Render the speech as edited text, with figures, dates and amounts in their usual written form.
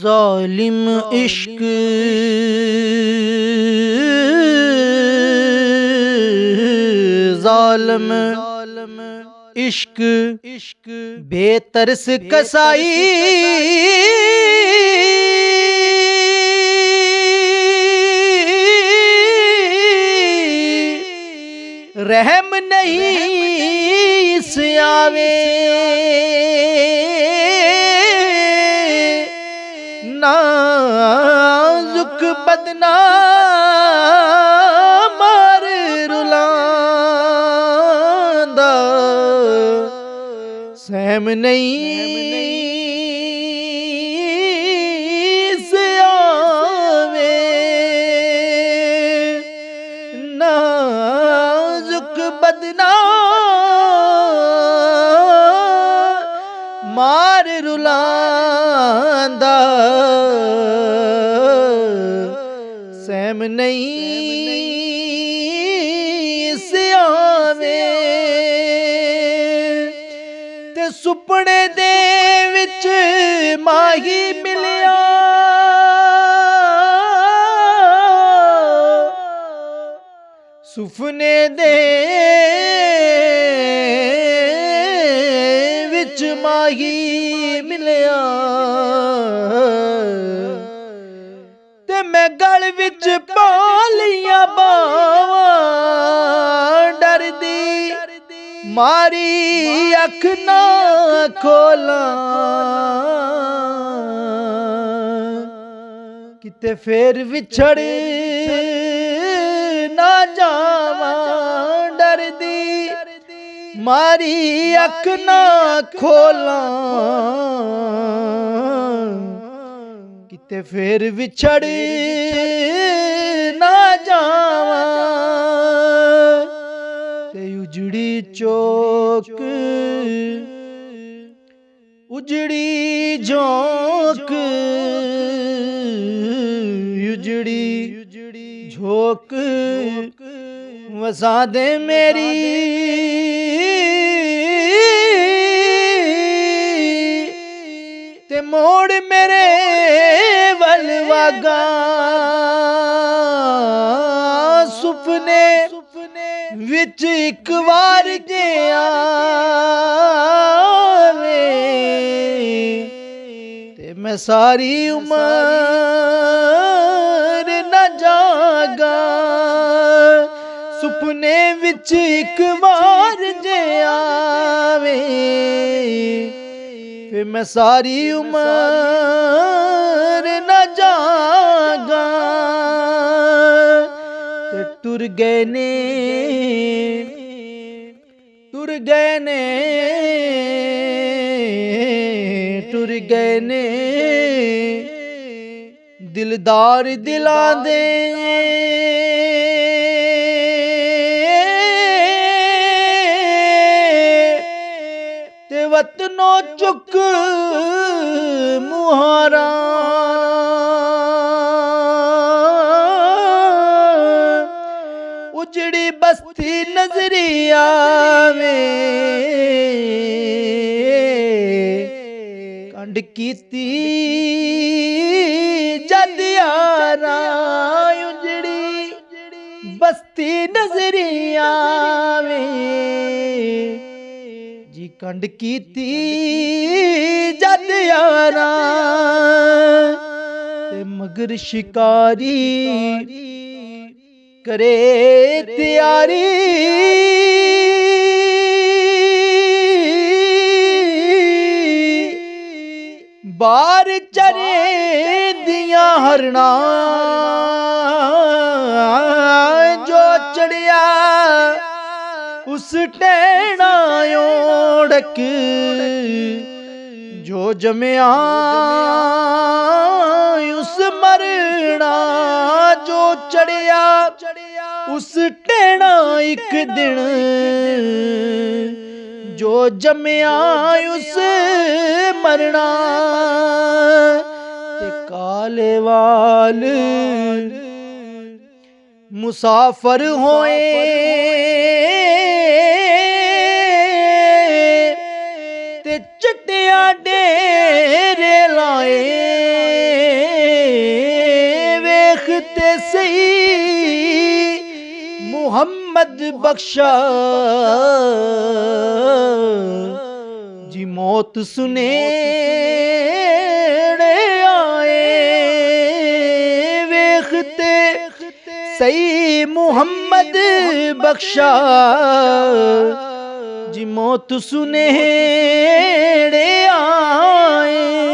ਜ਼ਾਲਿਮ ਇਸ਼ਕ ਜ਼ਾਲਮ इश्क बेतरस कसाई रहम नहीं इस आवे नाजुक बदना मार रुलांदा सहम नहीं से आवे नाजुक बदना मार रुलांदा सहम नहीं से आवे ते सुपने दे विच माही मिलिया सुपने दे विच माही मिलिया ते मैं गल विच पा लिया बावां डरदी मारी अख ना खोला किते फेर विछड़ ना जावा डरदी मारी अख ना खोला किते फेर विछड़ ना जावा उजड़ी चौक उजड़ी झोंक उजड़ी झोंक वसा दे मेरी ते मोड़ मेरे वल वागा सुपने विच एक बार जे आवे ते मैं सारी उमर न जागा सुपने विच एक बार जे आवे फिर मैं सारी उमर न जागा ते टुर गए ने टुर गए ने टुर गए ने दिलदार दिलां दे ते वतनों चुक मुहारा उजड़ी बस्ती नजरी आवे कंड कीती जद यारा उजड़ी बस्ती नजरी आवे जी कंड कीती जद यारा ते मगर शिकारी करे तैयारी बार चरे दिया हरना जो चढ़िया उस टैना ओढ़क जो जमया उस मरना जो चढ़िया उस टैना एक दिन जो जमया उस मरना ते काले वाल मुसाफर होए ते चिट्टिया डेरे लाए ਮੁਹੰਮਦ ਬਖਸ਼ਾ ਜੀ ਮੌਤ ਸੁਨੇੜੇ ਆਏ ਵੇਖਤੇ ਸਹੀ ਮੁਹੰਮਦ ਬਖਸ਼ਾ जी मौत सुनेड़े आए